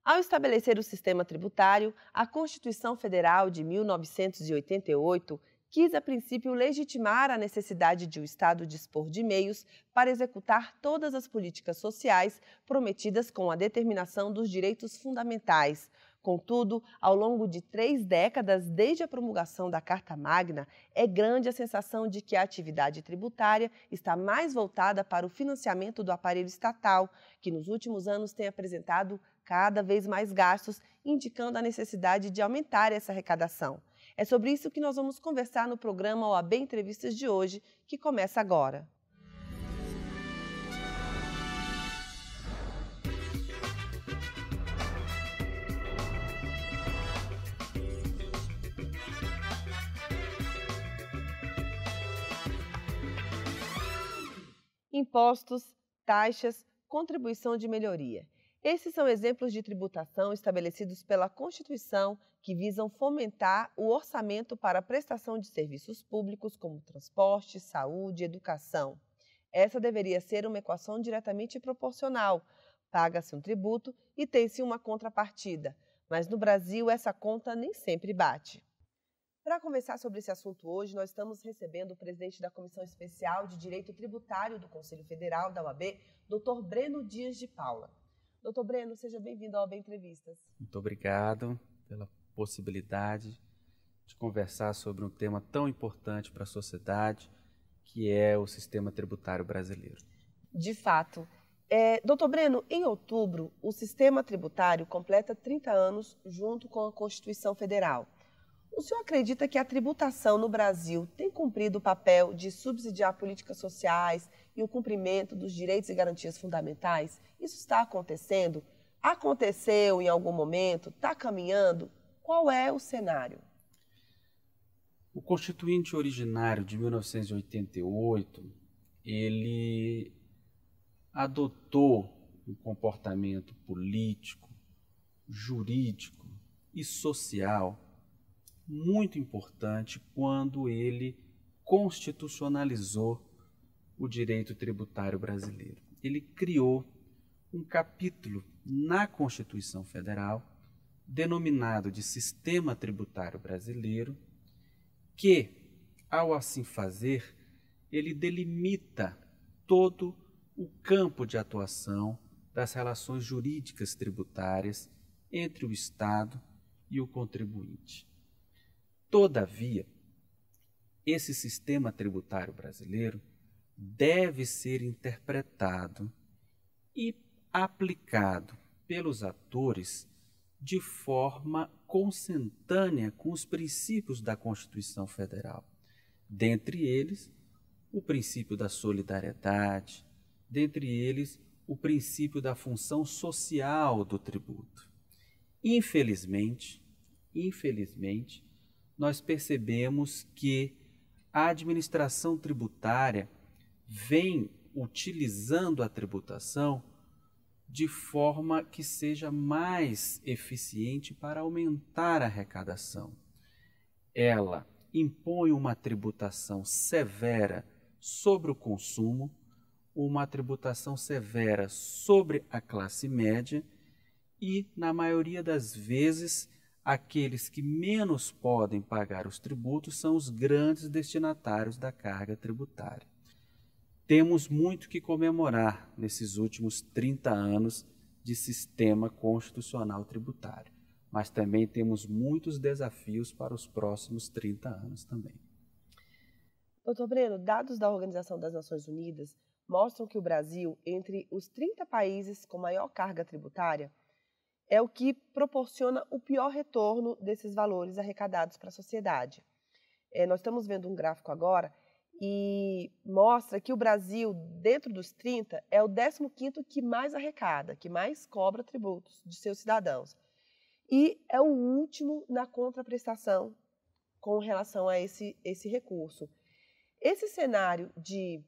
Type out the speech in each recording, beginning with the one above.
Ao estabelecer o sistema tributário, a Constituição Federal de 1988 quis, a princípio, legitimar a necessidade de o Estado dispor de meios para executar todas as políticas sociais prometidas com a determinação dos direitos fundamentais. Contudo, ao longo de 3 décadas, desde a promulgação da Carta Magna, é grande a sensação de que a atividade tributária está mais voltada para o financiamento do aparelho estatal, que nos últimos anos tem apresentado cada vez mais gastos, indicando a necessidade de aumentar essa arrecadação. É sobre isso que nós vamos conversar no programa OAB Entrevistas de hoje, que começa agora. Impostos, taxas, contribuição de melhoria. Esses são exemplos de tributação estabelecidos pela Constituição que visam fomentar o orçamento para a prestação de serviços públicos como transporte, saúde e educação. Essa deveria ser uma equação diretamente proporcional. Paga-se um tributo e tem-se uma contrapartida, mas no Brasil essa conta nem sempre bate. Para conversar sobre esse assunto hoje, nós estamos recebendo o presidente da Comissão Especial de Direito Tributário do Conselho Federal da OAB, Dr. Breno Dias de Paula. Dr. Breno, seja bem-vindo ao OAB Entrevistas. Muito obrigado pela possibilidade de conversar sobre um tema tão importante para a sociedade, que é o sistema tributário brasileiro. De fato. Dr. Breno, em outubro, o sistema tributário completa 30 anos junto com a Constituição Federal. O senhor acredita que a tributação no Brasil tem cumprido o papel de subsidiar políticas sociais e o cumprimento dos direitos e garantias fundamentais? Isso está acontecendo? Aconteceu em algum momento? Está caminhando? Qual é o cenário? O Constituinte originário de 1988, ele adotou um comportamento político, jurídico e social muito importante quando ele constitucionalizou o direito tributário brasileiro. Ele criou um capítulo na Constituição Federal, denominado de Sistema Tributário Brasileiro, que, ao assim fazer, ele delimita todo o campo de atuação das relações jurídicas tributárias entre o Estado e o contribuinte. Todavia, esse sistema tributário brasileiro deve ser interpretado e aplicado pelos atores de forma consentânea com os princípios da Constituição Federal. Dentre eles, o princípio da solidariedade, dentre eles, o princípio da função social do tributo. Infelizmente, nós percebemos que a administração tributária vem utilizando a tributação de forma que seja mais eficiente para aumentar a arrecadação. Ela impõe uma tributação severa sobre o consumo, uma tributação severa sobre a classe média e, na maioria das vezes, aqueles que menos podem pagar os tributos são os grandes destinatários da carga tributária. Temos muito que comemorar nesses últimos 30 anos de sistema constitucional tributário, mas também temos muitos desafios para os próximos 30 anos também. Dr. Breno, dados da Organização das Nações Unidas mostram que o Brasil, entre os 30 países com maior carga tributária, é o que proporciona o pior retorno desses valores arrecadados para a sociedade. Nós estamos vendo um gráfico agora e mostra que o Brasil, dentro dos 30, é o 15º que mais arrecada, que mais cobra tributos de seus cidadãos. E é o último na contraprestação com relação a esse recurso. Esse cenário de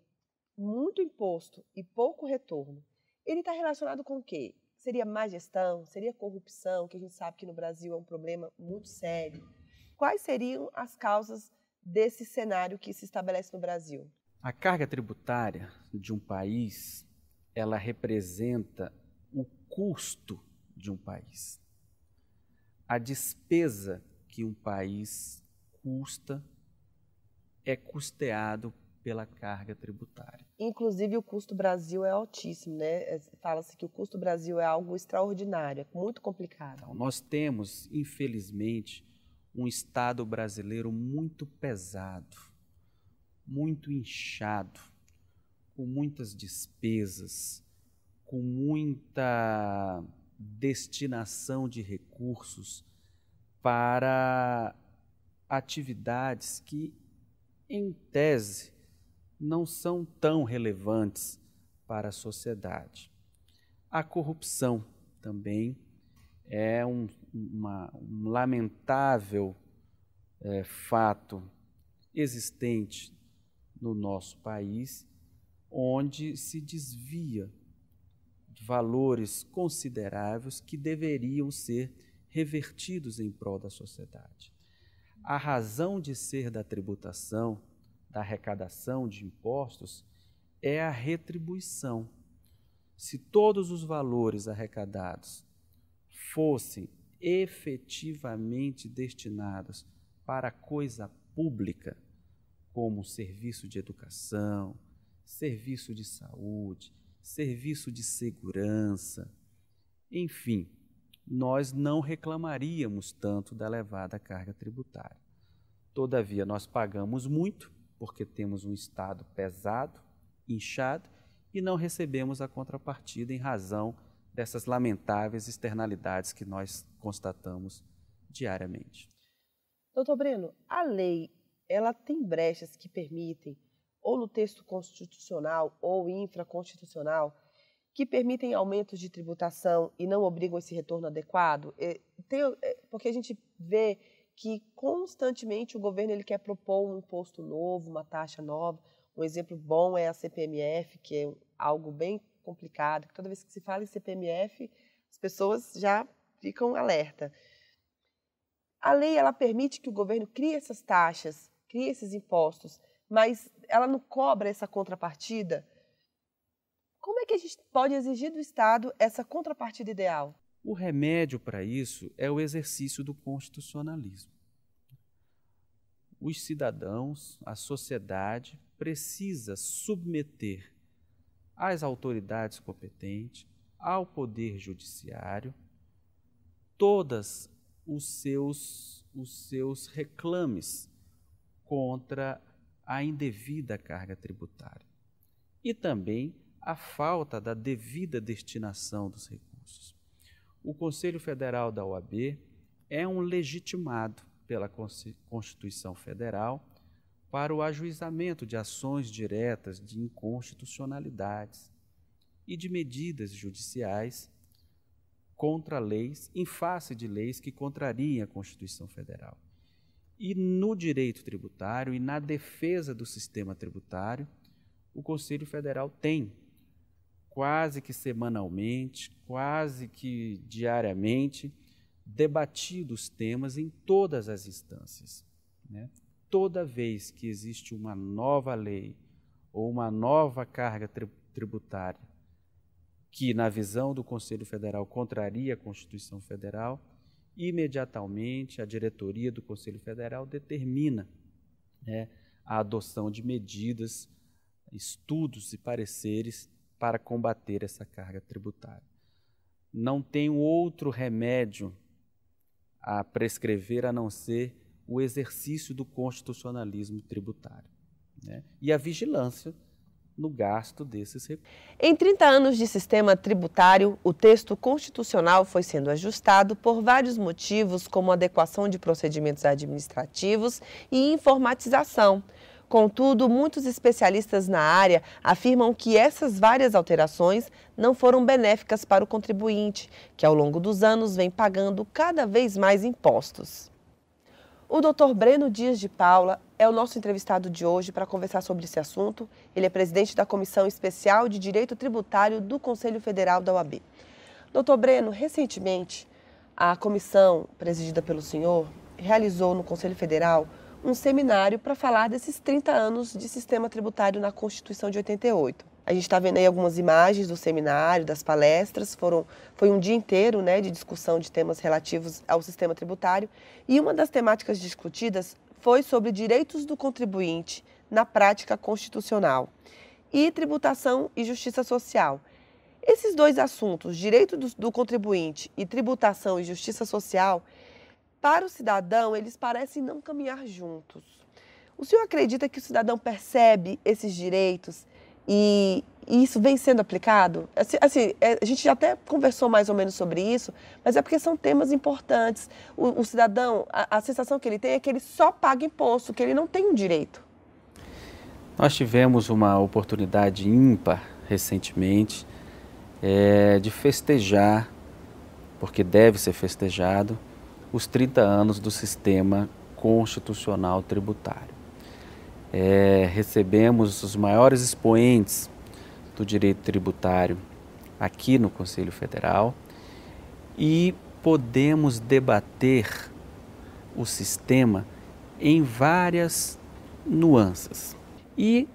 muito imposto e pouco retorno, ele está relacionado com o quê? Seria má gestão? Seria corrupção, que a gente sabe que no Brasil é um problema muito sério? Quais seriam as causas desse cenário que se estabelece no Brasil? A carga tributária de um país, ela representa o custo de um país. A despesa que um país custa é custeado pela carga tributária. Inclusive, o custo Brasil é altíssimo, né? Fala-se que o custo Brasil é algo extraordinário, é muito complicado. Então, nós temos, infelizmente, um Estado brasileiro muito pesado, muito inchado, com muitas despesas, com muita destinação de recursos para atividades que, em tese, não são tão relevantes para a sociedade. A corrupção também é um lamentável fato existente no nosso país, onde se desvia valores consideráveis que deveriam ser revertidos em prol da sociedade. A razão de ser da tributação, da arrecadação de impostos, é a retribuição. Se todos os valores arrecadados fossem efetivamente destinados para coisa pública, como serviço de educação, serviço de saúde, serviço de segurança, enfim, nós não reclamaríamos tanto da elevada carga tributária. Todavia, nós pagamos muito, porque temos um Estado pesado, inchado, e não recebemos a contrapartida em razão dessas lamentáveis externalidades que nós constatamos diariamente. Doutor Breno, a lei, ela tem brechas que permitem, ou no texto constitucional ou infraconstitucional, que permitem aumentos de tributação e não obrigam esse retorno adequado? Porque a gente vê que constantemente o governo ele quer propor um imposto novo, uma taxa nova. Um exemplo bom é a CPMF, que é algo bem complicado, que toda vez que se fala em CPMF, as pessoas já ficam alerta. A lei ela permite que o governo crie essas taxas, crie esses impostos, mas ela não cobra essa contrapartida. Como é que a gente pode exigir do Estado essa contrapartida ideal? O remédio para isso é o exercício do constitucionalismo. Os cidadãos, a sociedade, precisa submeter às autoridades competentes, ao Poder Judiciário, todos os seus reclames contra a indevida carga tributária e também a falta da devida destinação dos recursos. O Conselho Federal da OAB é um legitimado pela Constituição Federal para o ajuizamento de ações diretas de inconstitucionalidades e de medidas judiciais contra leis, em face de leis que contrariem a Constituição Federal. E no direito tributário e na defesa do sistema tributário, o Conselho Federal tem, quase que semanalmente, quase que diariamente, debatido os temas em todas as instâncias, né? Toda vez que existe uma nova lei ou uma nova carga tributária que, na visão do Conselho Federal, contraria a Constituição Federal, imediatamente a diretoria do Conselho Federal determina, né, a adoção de medidas, estudos e pareceres para combater essa carga tributária. Não tem outro remédio a prescrever a não ser o exercício do constitucionalismo tributário, né, e a vigilância no gasto desses recursos. Em 30 anos de sistema tributário, o texto constitucional foi sendo ajustado por vários motivos, como adequação de procedimentos administrativos e informatização. Contudo, muitos especialistas na área afirmam que essas várias alterações não foram benéficas para o contribuinte, que ao longo dos anos vem pagando cada vez mais impostos. O Dr. Breno Dias de Paula é o nosso entrevistado de hoje para conversar sobre esse assunto. Ele é presidente da Comissão Especial de Direito Tributário do Conselho Federal da OAB. Dr. Breno, recentemente, a comissão presidida pelo senhor realizou no Conselho Federal um seminário para falar desses 30 anos de sistema tributário na Constituição de 88. A gente está vendo aí algumas imagens do seminário, das palestras, foi um dia inteiro, né, de discussão de temas relativos ao sistema tributário, e uma das temáticas discutidas foi sobre direitos do contribuinte na prática constitucional e tributação e justiça social. Esses dois assuntos, direito do contribuinte e tributação e justiça social, para o cidadão, eles parecem não caminhar juntos. O senhor acredita que o cidadão percebe esses direitos e isso vem sendo aplicado? A gente já até conversou mais ou menos sobre isso, mas é porque são temas importantes. O cidadão, a sensação que ele tem é que ele só paga imposto, que ele não tem um direito. Nós tivemos uma oportunidade ímpar recentemente de festejar, porque deve ser festejado, os 30 anos do sistema constitucional tributário. Recebemos os maiores expoentes do direito tributário aqui no Conselho Federal e podemos debater o sistema em várias nuances. E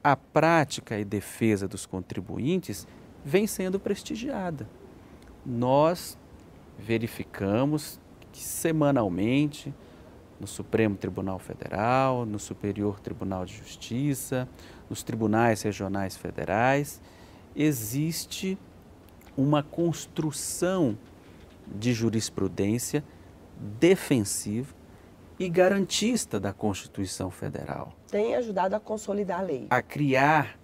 a prática e defesa dos contribuintes vem sendo prestigiada. Nós verificamos que semanalmente no Supremo Tribunal Federal, no Superior Tribunal de Justiça, nos tribunais regionais federais, existe uma construção de jurisprudência defensiva e garantista da Constituição Federal. Tem ajudado a consolidar a lei. A criar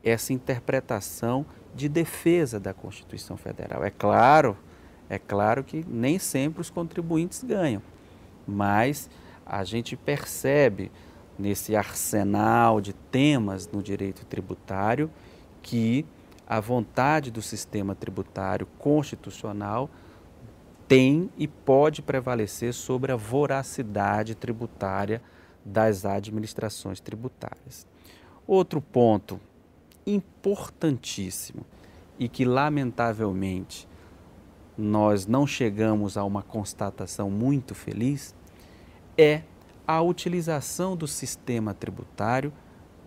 essa interpretação de defesa da Constituição Federal. É claro que nem sempre os contribuintes ganham, mas a gente percebe nesse arsenal de temas no direito tributário que a vontade do sistema tributário constitucional tem e pode prevalecer sobre a voracidade tributária das administrações tributárias. Outro ponto importantíssimo e que, lamentavelmente, nós não chegamos a uma constatação muito feliz é a utilização do sistema tributário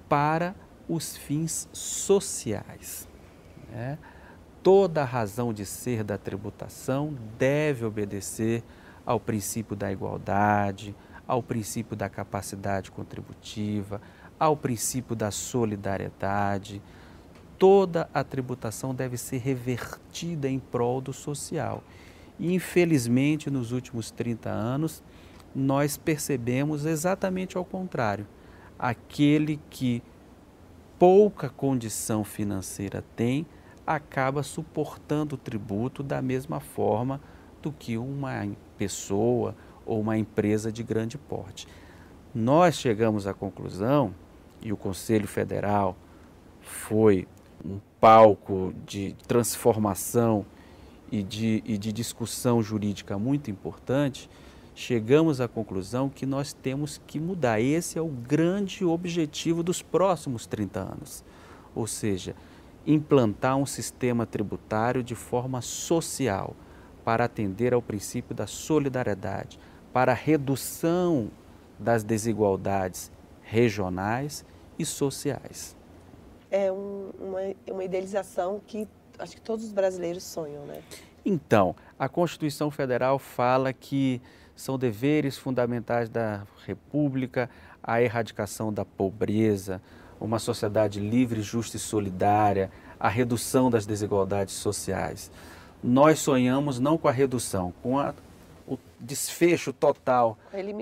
para os fins sociais. Toda a razão de ser da tributação deve obedecer ao princípio da igualdade, ao princípio da capacidade contributiva, ao princípio da solidariedade. Toda a tributação deve ser revertida em prol do social. E, infelizmente, nos últimos 30 anos, nós percebemos exatamente ao contrário. Aquele que pouca condição financeira tem, acaba suportando o tributo da mesma forma do que uma pessoa ou uma empresa de grande porte. Nós chegamos à conclusão, e o Conselho Federal foi um palco de transformação e de discussão jurídica muito importante, chegamos à conclusão que nós temos que mudar. Esse é o grande objetivo dos próximos 30 anos, ou seja, implantar um sistema tributário de forma social, para atender ao princípio da solidariedade, para a redução das desigualdades regionais e sociais. É uma idealização que acho que todos os brasileiros sonham, né? Então, a Constituição Federal fala que são deveres fundamentais da República a erradicação da pobreza, uma sociedade livre, justa e solidária, a redução das desigualdades sociais. Nós sonhamos não com a redução, com o desfecho total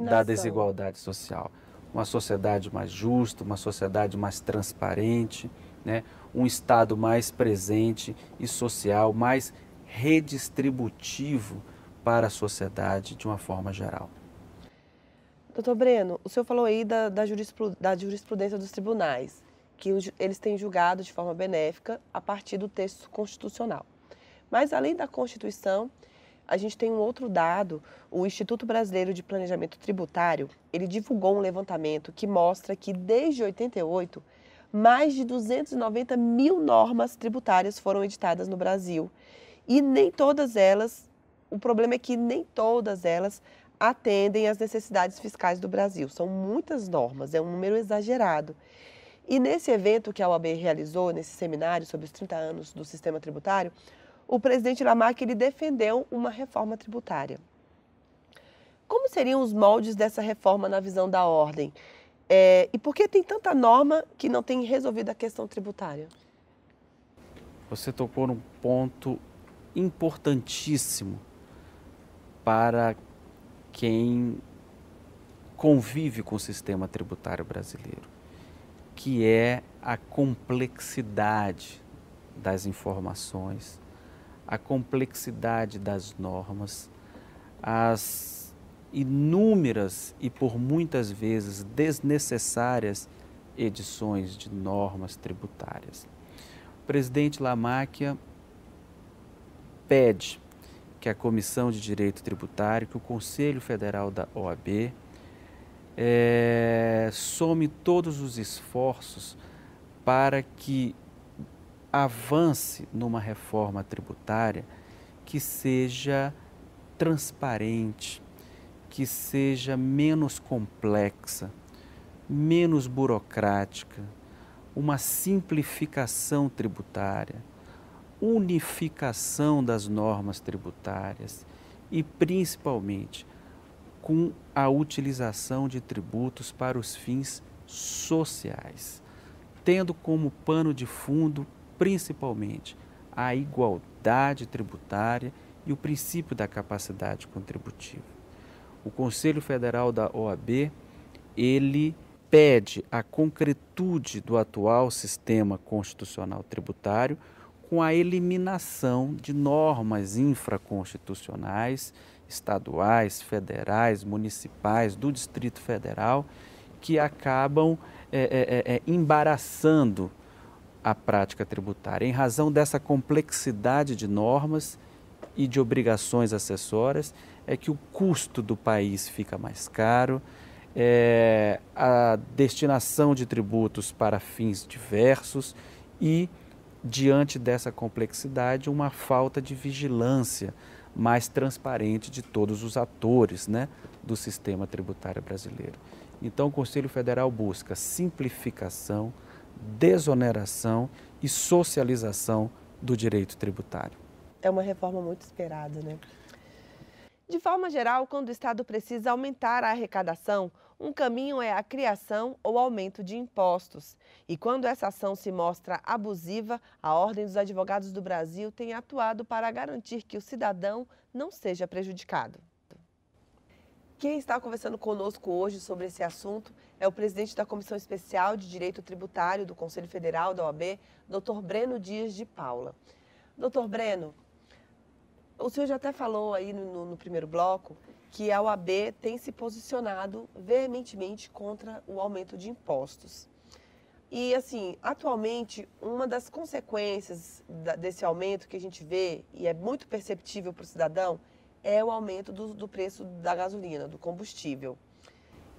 da desigualdade social. Uma sociedade mais justa, uma sociedade mais transparente, né? Um Estado mais presente e social, mais redistributivo para a sociedade de uma forma geral. Doutor Breno, o senhor falou aí da jurisprudência dos tribunais, que eles têm julgado de forma benéfica a partir do texto constitucional. Mas, além da Constituição, a gente tem um outro dado. O Instituto Brasileiro de Planejamento Tributário, ele divulgou um levantamento que mostra que, desde 88, mais de 290 mil normas tributárias foram editadas no Brasil. E nem todas elas, o problema é que nem todas elas atendem às necessidades fiscais do Brasil. São muitas normas, é um número exagerado. E nesse evento que a OAB realizou, nesse seminário sobre os 30 anos do sistema tributário, o presidente Lamarck ele defendeu uma reforma tributária. Como seriam os moldes dessa reforma na visão da ordem? E por que tem tanta norma que não tem resolvido a questão tributária? Você tocou num ponto importantíssimo para quem convive com o sistema tributário brasileiro, que é a complexidade das informações, a complexidade das normas, as inúmeras e por muitas vezes desnecessárias edições de normas tributárias. O presidente Lamarck pede que a Comissão de Direito Tributário, que o Conselho Federal da OAB, some todos os esforços para que avance numa reforma tributária que seja transparente, que seja menos complexa, menos burocrática, uma simplificação tributária, unificação das normas tributárias e, principalmente, com a utilização de tributos para os fins sociais, tendo como pano de fundo, principalmente, a igualdade tributária e o princípio da capacidade contributiva. O Conselho Federal da OAB, ele pede a concretude do atual sistema constitucional tributário com a eliminação de normas infraconstitucionais, estaduais, federais, municipais, do Distrito Federal, que acabam embaraçando a prática tributária. Em razão dessa complexidade de normas e de obrigações acessórias, é que o custo do país fica mais caro, a destinação de tributos para fins diversos e, diante dessa complexidade, uma falta de vigilância mais transparente de todos os atores, né, do sistema tributário brasileiro. Então, o Conselho Federal busca simplificação, desoneração e socialização do direito tributário. É uma reforma muito esperada, né? De forma geral, quando o Estado precisa aumentar a arrecadação, um caminho é a criação ou aumento de impostos. E quando essa ação se mostra abusiva, a Ordem dos Advogados do Brasil tem atuado para garantir que o cidadão não seja prejudicado. Quem está conversando conosco hoje sobre esse assunto é o presidente da Comissão Especial de Direito Tributário do Conselho Federal da OAB, Dr. Breno Dias de Paula. Dr. Breno, o senhor já até falou aí no primeiro bloco que a OAB tem se posicionado veementemente contra o aumento de impostos. E, assim, atualmente, uma das consequências desse aumento que a gente vê, e é muito perceptível para o cidadão, é o aumento do preço da gasolina, do combustível.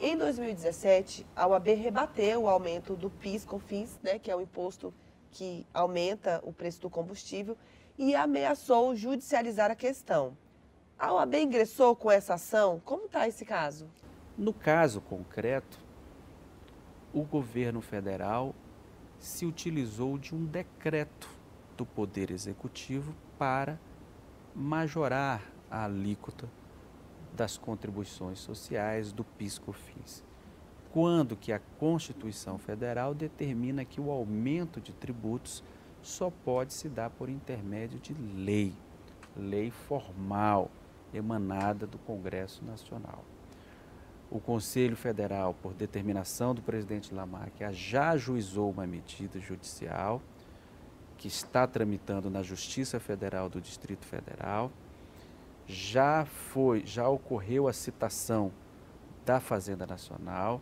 Em 2017, a OAB rebateu o aumento do PIS/COFINS, né, que é o imposto que aumenta o preço do combustível, e ameaçou judicializar a questão. A OAB ingressou com essa ação? Como está esse caso? No caso concreto, o governo federal se utilizou de um decreto do Poder Executivo para majorar a alíquota das contribuições sociais do PIS/COFINS, quando que a Constituição Federal determina que o aumento de tributos só pode se dar por intermédio de lei formal, emanada do Congresso Nacional. O Conselho Federal, por determinação do presidente Lamarck, já ajuizou uma medida judicial que está tramitando na Justiça Federal do Distrito Federal. Já ocorreu a citação da Fazenda Nacional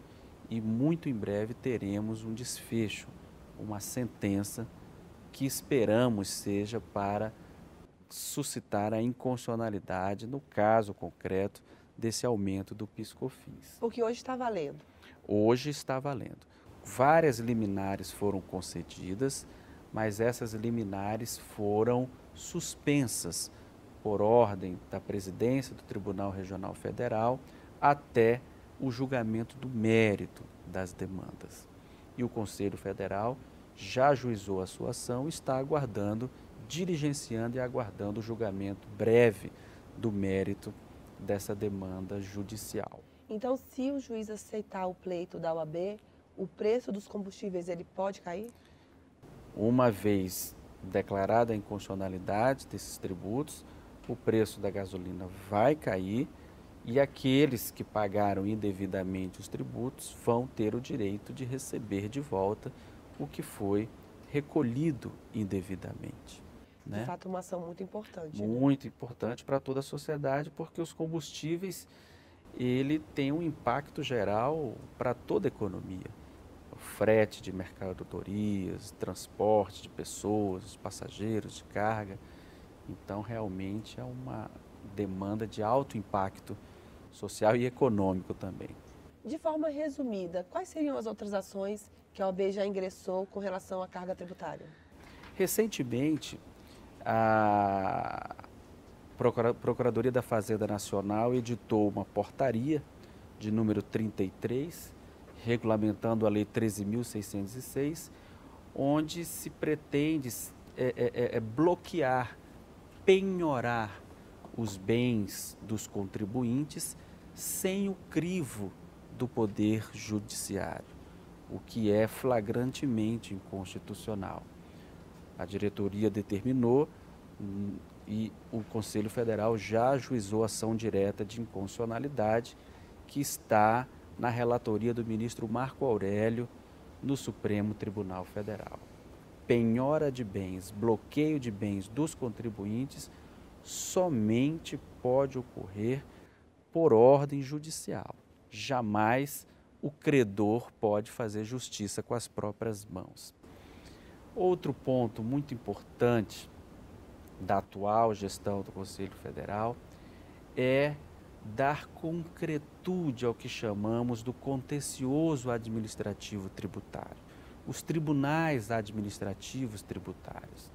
e muito em breve teremos um desfecho, uma sentença que esperamos seja para suscitar a inconstitucionalidade, no caso concreto, desse aumento do PIS/COFINS. Porque hoje está valendo. Hoje está valendo. Várias liminares foram concedidas, mas essas liminares foram suspensas por ordem da presidência do Tribunal Regional Federal até o julgamento do mérito das demandas. e o Conselho Federal já ajuizou a sua ação, está aguardando, diligenciando e aguardando o julgamento breve do mérito dessa demanda judicial. Então, se o juiz aceitar o pleito da OAB, o preço dos combustíveis ele pode cair? Uma vez declarada a inconstitucionalidade desses tributos, o preço da gasolina vai cair e aqueles que pagaram indevidamente os tributos vão ter o direito de receber de volta o que foi recolhido indevidamente. De fato, uma ação muito importante. Muito importante para toda a sociedade, porque os combustíveis ele tem um impacto geral para toda a economia. O frete de mercadorias, transporte de pessoas, passageiros, de carga. Então, realmente é uma demanda de alto impacto social e econômico também. De forma resumida, quais seriam as outras ações que a OAB já ingressou com relação à carga tributária? Recentemente, a Procuradoria da Fazenda Nacional editou uma portaria de número 33, regulamentando a Lei 13.606, onde se pretende bloquear, penhorar os bens dos contribuintes sem o crivo do Poder Judiciário, o que é flagrantemente inconstitucional. A diretoria determinou e o Conselho Federal já ajuizou ação direta de inconstitucionalidade que está na relatoria do ministro Marco Aurélio no Supremo Tribunal Federal. Penhora de bens, bloqueio de bens dos contribuintes somente pode ocorrer por ordem judicial. Jamais o credor pode fazer justiça com as próprias mãos. Outro ponto muito importante da atual gestão do Conselho Federal é dar concretude ao que chamamos do contencioso administrativo tributário, os tribunais administrativos tributários.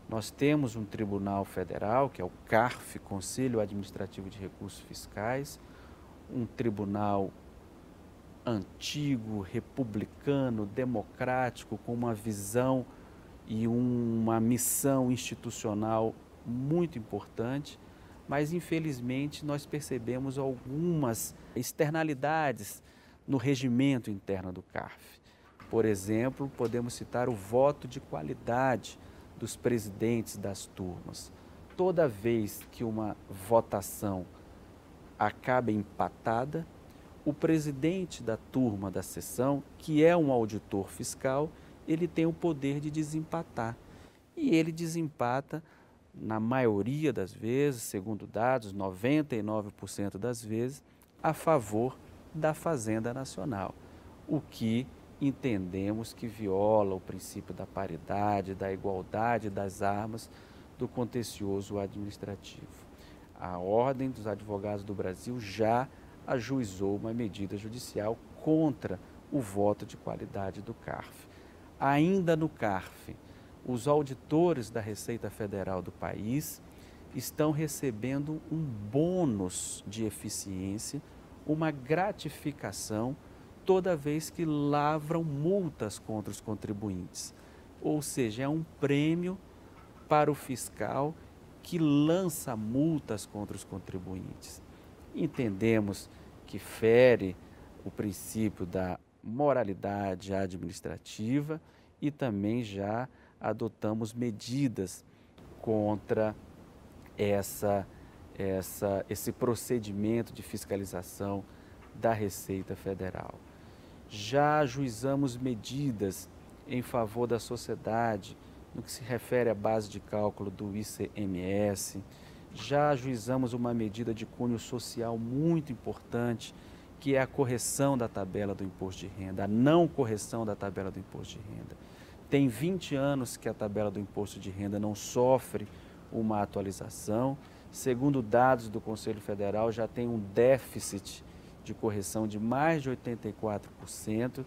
Nós temos um tribunal federal, que é o CARF, Conselho Administrativo de Recursos Fiscais, um tribunal antigo, republicano, democrático, com uma visão e uma missão institucional muito importante, mas infelizmente nós percebemos algumas externalidades no regimento interno do CARF. Por exemplo, podemos citar o voto de qualidade dos presidentes das turmas. Toda vez que uma votação acaba empatada, o presidente da turma da sessão, que é um auditor fiscal, ele tem o poder de desempatar. E ele desempata, na maioria das vezes, segundo dados, 99% das vezes, a favor da Fazenda Nacional, o que entendemos que viola o princípio da paridade, da igualdade das armas do contencioso administrativo. A Ordem dos Advogados do Brasil já ajuizou uma medida judicial contra o voto de qualidade do CARF. Ainda no CARF, os auditores da Receita Federal do país estão recebendo um bônus de eficiência, uma gratificação toda vez que lavram multas contra os contribuintes. Ou seja, é um prêmio para o fiscal que lança multas contra os contribuintes. Entendemos que fere o princípio da moralidade administrativa e também já adotamos medidas contra esse procedimento de fiscalização da Receita Federal. Já ajuizamos medidas em favor da sociedade no que se refere à base de cálculo do ICMS. Já ajuizamos uma medida de cunho social muito importante, que é a correção da tabela do imposto de renda, a não correção da tabela do imposto de renda. Tem 20 anos que a tabela do imposto de renda não sofre uma atualização. Segundo dados do Conselho Federal, já tem um déficit de correção de mais de 84%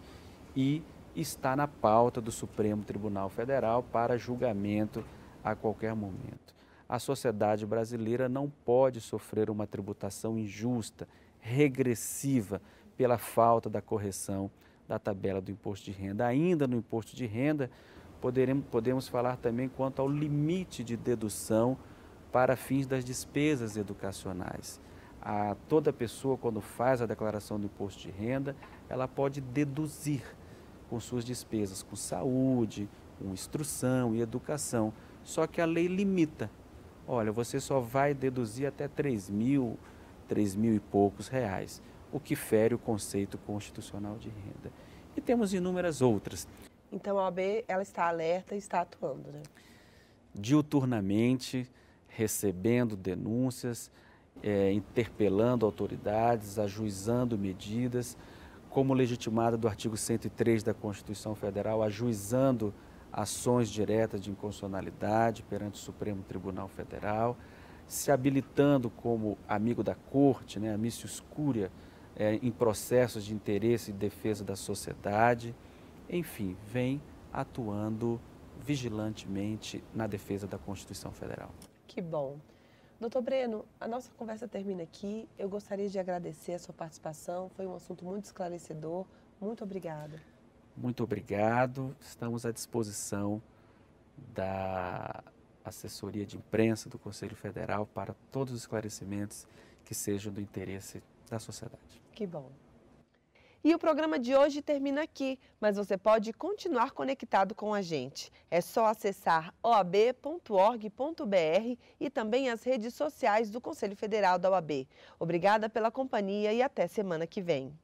e está na pauta do Supremo Tribunal Federal para julgamento a qualquer momento. A sociedade brasileira não pode sofrer uma tributação injusta, regressiva, pela falta da correção da tabela do imposto de renda. Ainda no imposto de renda, podemos falar também quanto ao limite de dedução para fins das despesas educacionais. Toda pessoa, quando faz a declaração do imposto de renda, ela pode deduzir com suas despesas, com saúde, com instrução e educação. Só que a lei limita. Olha, você só vai deduzir até 3 mil e poucos reais, o que fere o conceito constitucional de renda. E temos inúmeras outras. Então a OAB ela está alerta e está atuando, né? Diuturnamente, recebendo denúncias, interpelando autoridades, ajuizando medidas, como legitimada do artigo 103 da Constituição Federal, ajuizando ações diretas de inconstitucionalidade perante o Supremo Tribunal Federal, se habilitando como amigo da corte, né, amicius curia, em processos de interesse e defesa da sociedade, enfim, vem atuando vigilantemente na defesa da Constituição Federal. Que bom. Doutor Breno, a nossa conversa termina aqui. Eu gostaria de agradecer a sua participação. Foi um assunto muito esclarecedor. Muito obrigada. Muito obrigado. Estamos à disposição da assessoria de imprensa do Conselho Federal para todos os esclarecimentos que sejam do interesse da sociedade. Que bom. E o programa de hoje termina aqui, mas você pode continuar conectado com a gente. É só acessar oab.org.br e também as redes sociais do Conselho Federal da OAB. Obrigada pela companhia e até semana que vem.